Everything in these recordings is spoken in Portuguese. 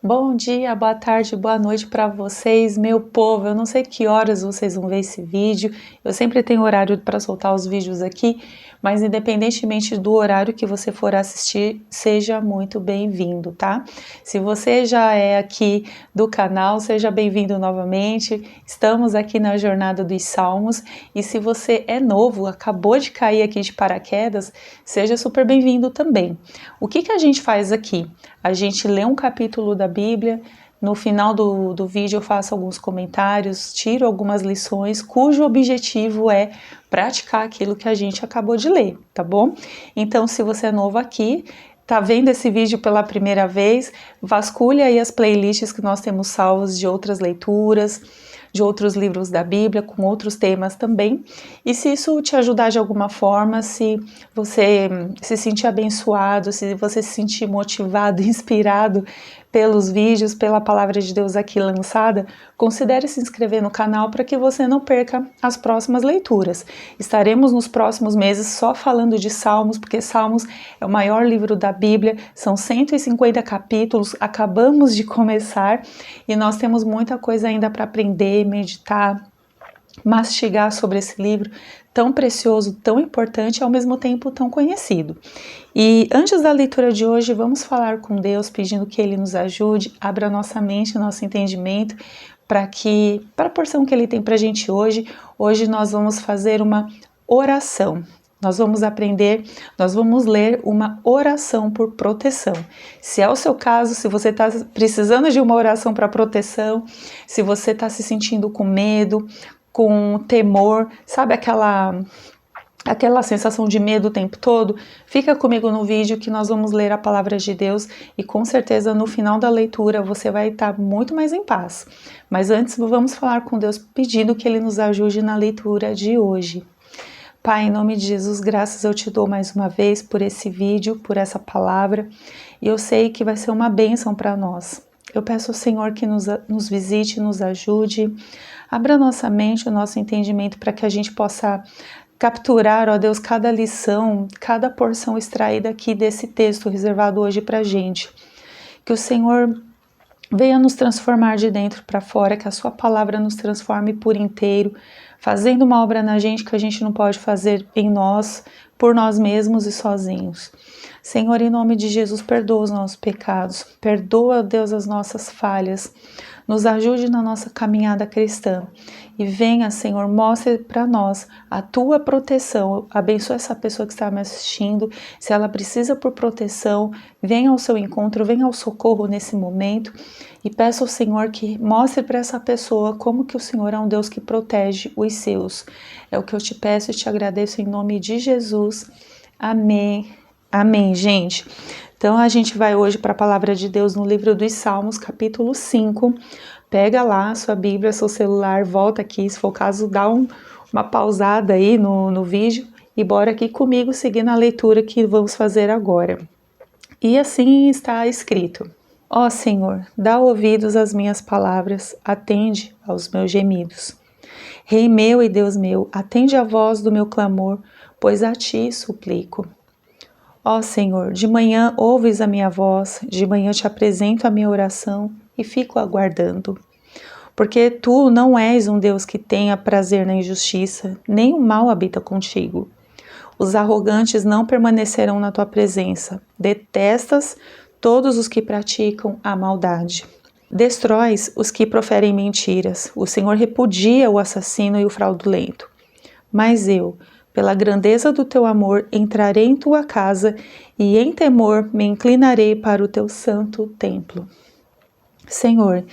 Bom dia, boa tarde, boa noite para vocês, meu povo. Eu não sei que horas vocês vão ver esse vídeo. Eu sempre tenho horário para soltar os vídeos aqui, mas independentemente do horário que você for assistir, seja muito bem-vindo, tá? Se você já é aqui do canal, seja bem-vindo novamente. Estamos aqui na Jornada dos Salmos e se você é novo, acabou de cair aqui de paraquedas, seja super bem-vindo também. O que a gente faz aqui? A gente lê um capítulo da Bíblia, no final do vídeo eu faço alguns comentários, tiro algumas lições, cujo objetivo é praticar aquilo que a gente acabou de ler, tá bom? Então, se você é novo aqui, tá vendo esse vídeo pela primeira vez, vasculhe aí as playlists que nós temos salvos de outras leituras, de outros livros da Bíblia, com outros temas também. E se isso te ajudar de alguma forma, se você se sentir abençoado, se você se sentir motivado, inspirado pelos vídeos, pela palavra de Deus aqui lançada, considere se inscrever no canal para que você não perca as próximas leituras. Estaremos nos próximos meses só falando de Salmos, porque Salmos é o maior livro da Bíblia, são 150 capítulos, acabamos de começar e nós temos muita coisa ainda para aprender, meditar, mastigar sobre esse livro tão precioso, tão importante e ao mesmo tempo tão conhecido. E antes da leitura de hoje, vamos falar com Deus, pedindo que Ele nos ajude, abra nossa mente, nosso entendimento, para a porção que Ele tem para a gente hoje. Hoje nós vamos fazer uma oração. Nós vamos ler uma oração por proteção. Se é o seu caso, se você está precisando de uma oração para proteção, se você está se sentindo com medo, com temor, sabe aquela sensação de medo o tempo todo, fica comigo no vídeo que nós vamos ler a palavra de Deus e com certeza no final da leitura você vai estar muito mais em paz. Mas antes vamos falar com Deus pedindo que Ele nos ajude na leitura de hoje. Pai, em nome de Jesus, graças eu te dou mais uma vez por esse vídeo, por essa palavra, e eu sei que vai ser uma bênção para nós. Eu peço ao Senhor que nos visite, nos ajude, abra nossa mente, o nosso entendimento para que a gente possa capturar, ó Deus, cada lição, cada porção extraída aqui desse texto reservado hoje para a gente. Que o Senhor venha nos transformar de dentro para fora, que a sua palavra nos transforme por inteiro, fazendo uma obra na gente que a gente não pode fazer em nós, por nós mesmos e sozinhos. Senhor, em nome de Jesus, perdoa os nossos pecados, perdoa, Deus, as nossas falhas, nos ajude na nossa caminhada cristã e venha, Senhor, mostre para nós a tua proteção, abençoa essa pessoa que está me assistindo, se ela precisa por proteção, venha ao seu encontro, venha ao socorro nesse momento e peço ao Senhor que mostre para essa pessoa como que o Senhor é um Deus que protege os seus. É o que eu te peço e te agradeço em nome de Jesus. Amém. Amém, gente. Então a gente vai hoje para a palavra de Deus no livro dos Salmos, capítulo 5. Pega lá a sua Bíblia, seu celular, volta aqui, se for o caso, dá uma pausada aí no vídeo e bora aqui comigo seguir na leitura que vamos fazer agora. E assim está escrito: Ó Senhor, dá ouvidos às minhas palavras, atende aos meus gemidos. Rei meu e Deus meu, atende a voz do meu clamor, pois a ti suplico. Ó Senhor, de manhã ouves a minha voz, de manhã te apresento a minha oração e fico aguardando. Porque tu não és um Deus que tenha prazer na injustiça, nem o mal habita contigo. Os arrogantes não permanecerão na tua presença, detestas todos os que praticam a maldade. Destróis os que proferem mentiras, o Senhor repudia o assassino e o fraudulento. Mas eu, pela grandeza do teu amor, entrarei em tua casa e em temor me inclinarei para o teu santo templo. Senhor,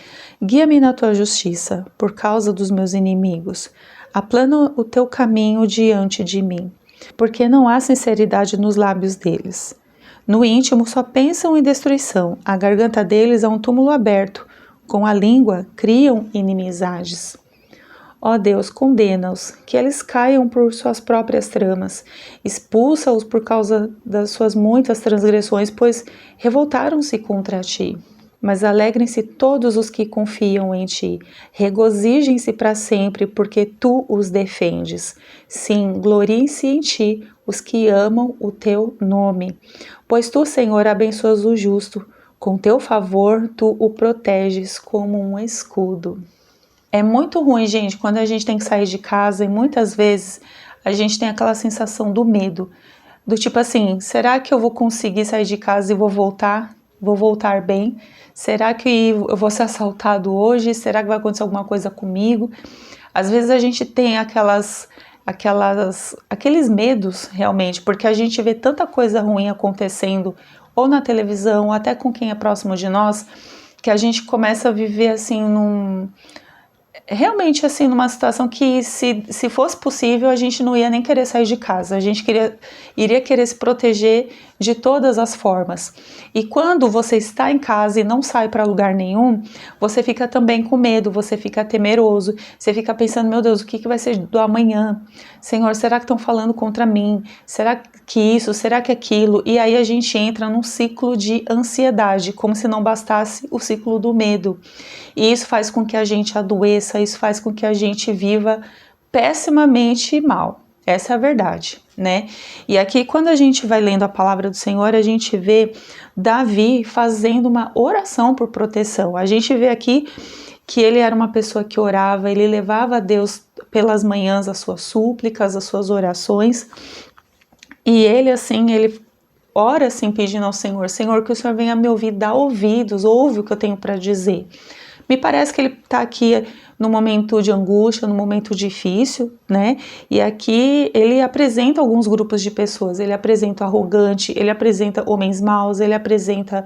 guia-me na tua justiça, por causa dos meus inimigos. Aplana o teu caminho diante de mim, porque não há sinceridade nos lábios deles. No íntimo só pensam em destruição, a garganta deles é um túmulo aberto, com a língua criam inimizades. Ó Deus, condena-os, que eles caiam por suas próprias tramas, expulsa-os por causa das suas muitas transgressões, pois revoltaram-se contra ti. Mas alegrem-se todos os que confiam em ti, regozijem-se para sempre, porque tu os defendes. Sim, gloriem-se em ti os que amam o teu nome. Pois tu, Senhor, abençoas o justo, Com teu favor, tu o proteges como um escudo. É muito ruim, gente, quando a gente tem que sair de casa e muitas vezes a gente tem aquela sensação do medo. Do tipo assim, será que eu vou conseguir sair de casa e vou voltar? Vou voltar bem? Será que eu vou ser assaltado hoje? Será que vai acontecer alguma coisa comigo? Às vezes a gente tem aqueles medos realmente, porque a gente vê tanta coisa ruim acontecendo, ou na televisão, ou até com quem é próximo de nós, que a gente começa a viver assim realmente assim numa situação que se fosse possível a gente não ia nem querer sair de casa, a gente iria querer se proteger de todas as formas. E quando você está em casa e não sai para lugar nenhum, você fica também com medo, você fica temeroso, você fica pensando, meu Deus, o que vai ser do amanhã? Senhor, será que estão falando contra mim? Será que isso? Será que aquilo? E aí a gente entra num ciclo de ansiedade, como se não bastasse o ciclo do medo. E isso faz com que a gente adoeça, isso faz com que a gente viva pessimamente mal. Essa é a verdade, né? E aqui, quando a gente vai lendo a palavra do Senhor, a gente vê Davi fazendo uma oração por proteção. A gente vê aqui que ele era uma pessoa que orava, ele levava a Deus pelas manhãs as suas súplicas, as suas orações. E ele, assim, ele ora assim, pedindo ao Senhor, Senhor, que o Senhor venha me ouvir, dá ouvidos, ouve o que eu tenho para dizer. Me parece que ele está aqui no momento de angústia, no momento difícil, né? E aqui ele apresenta alguns grupos de pessoas. Ele apresenta o arrogante, ele apresenta homens maus, ele apresenta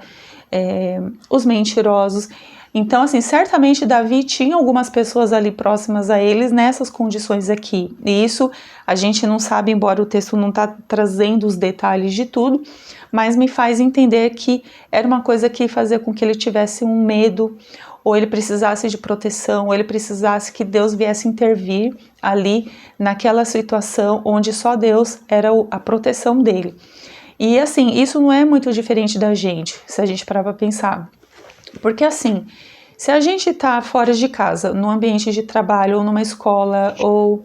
os mentirosos. Então, assim, certamente Davi tinha algumas pessoas ali próximas a eles nessas condições aqui. E isso a gente não sabe, embora o texto não está trazendo os detalhes de tudo, mas me faz entender que era uma coisa que fazia com que ele tivesse um medo, ou ele precisasse de proteção, ou ele precisasse que Deus viesse intervir ali naquela situação onde só Deus era a proteção dele. E assim, isso não é muito diferente da gente, se a gente parar para pensar. Porque assim, se a gente está fora de casa, num ambiente de trabalho, ou numa escola, ou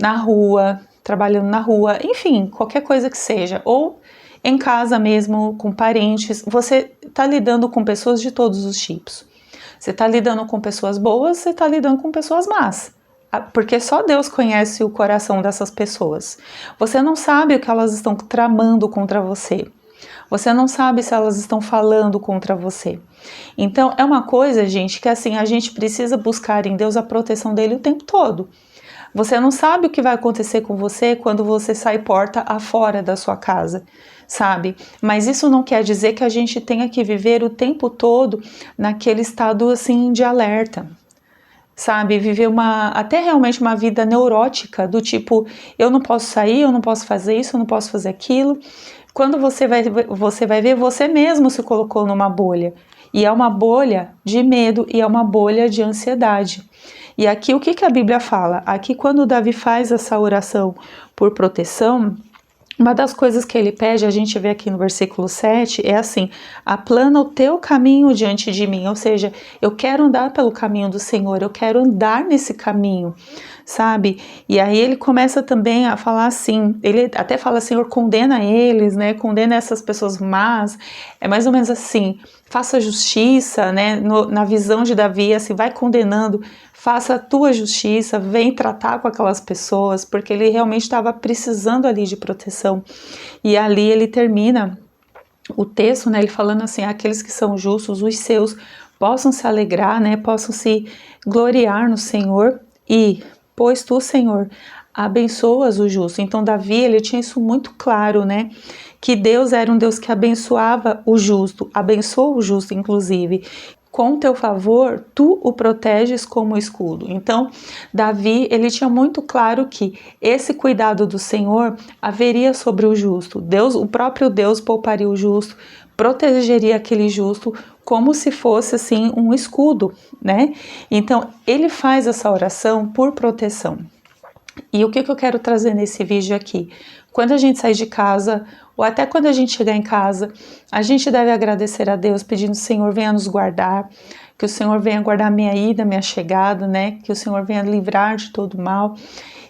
na rua, trabalhando na rua, enfim, qualquer coisa que seja, ou em casa mesmo, com parentes, você está lidando com pessoas de todos os tipos. Você está lidando com pessoas boas, você está lidando com pessoas más. Porque só Deus conhece o coração dessas pessoas. Você não sabe o que elas estão tramando contra você. Você não sabe se elas estão falando contra você. Então, é uma coisa, gente, que assim, a gente precisa buscar em Deus a proteção dele o tempo todo. Você não sabe o que vai acontecer com você quando você sai porta afora da sua casa, sabe? Mas isso não quer dizer que a gente tenha que viver o tempo todo naquele estado assim de alerta, sabe? Viver até realmente uma vida neurótica, do tipo, eu não posso sair, eu não posso fazer isso, eu não posso fazer aquilo. Quando você vai ver, você mesmo se colocou numa bolha. E é uma bolha de medo e é uma bolha de ansiedade. E aqui o que a Bíblia fala? Aqui quando Davi faz essa oração por proteção, uma das coisas que ele pede, a gente vê aqui no versículo 7, é assim, aplana o teu caminho diante de mim, ou seja, eu quero andar pelo caminho do Senhor, eu quero andar nesse caminho, sabe? E aí ele começa também a falar assim, ele até fala, Senhor, condena eles, né? Condena essas pessoas más, é mais ou menos assim, faça justiça, né? Na visão de Davi, assim, vai condenando, faça a tua justiça, vem tratar com aquelas pessoas, porque ele realmente estava precisando ali de proteção. E ali ele termina o texto, né, ele falando assim, aqueles que são justos, os seus, possam se alegrar, né, possam se gloriar no Senhor, e, pois tu, Senhor, abençoas o justo. Então Davi, ele tinha isso muito claro, né, que Deus era um Deus que abençoava o justo, abençoou o justo, inclusive. Com teu favor, tu o proteges como escudo. Então, Davi, ele tinha muito claro que esse cuidado do Senhor haveria sobre o justo. Deus, o próprio Deus pouparia o justo, protegeria aquele justo como se fosse assim um escudo, né? Então, ele faz essa oração por proteção. E o que eu quero trazer nesse vídeo aqui? Quando a gente sai de casa, ou até quando a gente chegar em casa, a gente deve agradecer a Deus, pedindo, Senhor, venha nos guardar, que o Senhor venha guardar minha ida, minha chegada, né? Que o Senhor venha livrar de todo mal.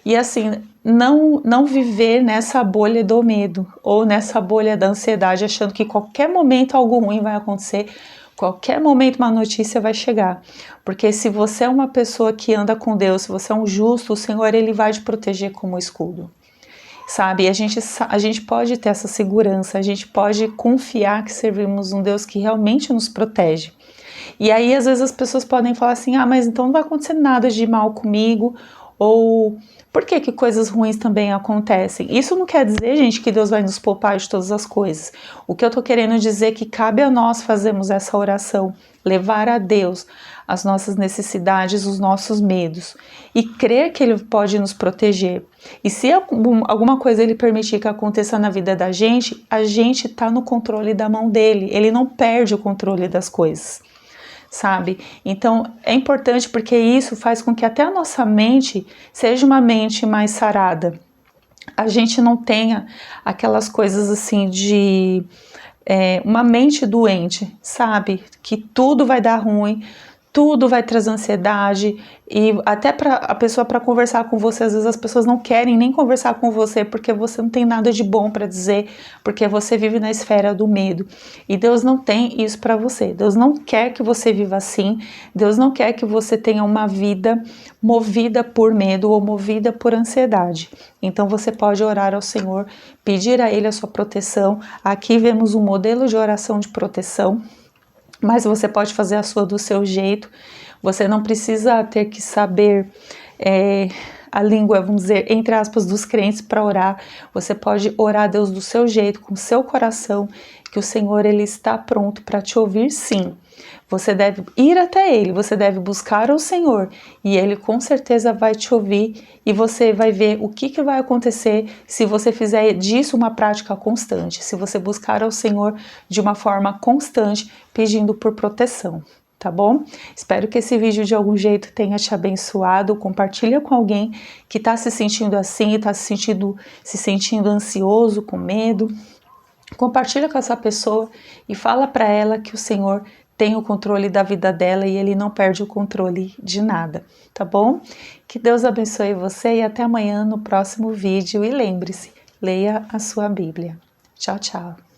E assim, não viver nessa bolha do medo ou nessa bolha da ansiedade, achando que qualquer momento algo ruim vai acontecer, qualquer momento uma notícia vai chegar. Porque se você é uma pessoa que anda com Deus, se você é um justo, o Senhor ele vai te proteger como escudo. Sabe, a gente pode ter essa segurança, a gente pode confiar que servimos um Deus que realmente nos protege. E aí às vezes as pessoas podem falar assim, mas então não vai acontecer nada de mal comigo, ou por que coisas ruins também acontecem? Isso não quer dizer, gente, que Deus vai nos poupar de todas as coisas. O que eu tô querendo dizer é que cabe a nós fazermos essa oração, levar a Deus as nossas necessidades, os nossos medos, e crer que Ele pode nos proteger. E se alguma coisa Ele permitir que aconteça na vida da gente, a gente tá no controle da mão dEle, Ele não perde o controle das coisas. Sabe? Então é importante porque isso faz com que até a nossa mente seja uma mente mais sarada. A gente não tenha aquelas coisas assim de uma mente doente, sabe? Que tudo vai dar ruim, tudo vai trazer ansiedade, e até para a pessoa para conversar com você, às vezes as pessoas não querem nem conversar com você porque você não tem nada de bom para dizer, porque você vive na esfera do medo. E Deus não tem isso para você. Deus não quer que você viva assim. Deus não quer que você tenha uma vida movida por medo ou movida por ansiedade. Então você pode orar ao Senhor, pedir a Ele a sua proteção. Aqui vemos um modelo de oração de proteção, mas você pode fazer a sua do seu jeito. Você não precisa ter que saber a língua, vamos dizer, entre aspas, dos crentes para orar. Você pode orar a Deus do seu jeito, com o seu coração, que o Senhor ele está pronto para te ouvir, sim. Você deve ir até Ele, você deve buscar o Senhor e Ele com certeza vai te ouvir, e você vai ver o que vai acontecer se você fizer disso uma prática constante, se você buscar ao Senhor de uma forma constante, pedindo por proteção. Tá bom? Espero que esse vídeo de algum jeito tenha te abençoado. Compartilha com alguém que está se sentindo assim, está se sentindo ansioso, com medo. Compartilha com essa pessoa e fala para ela que o Senhor tem o controle da vida dela e Ele não perde o controle de nada, tá bom? Que Deus abençoe você e até amanhã no próximo vídeo. E lembre-se, leia a sua Bíblia. Tchau, tchau.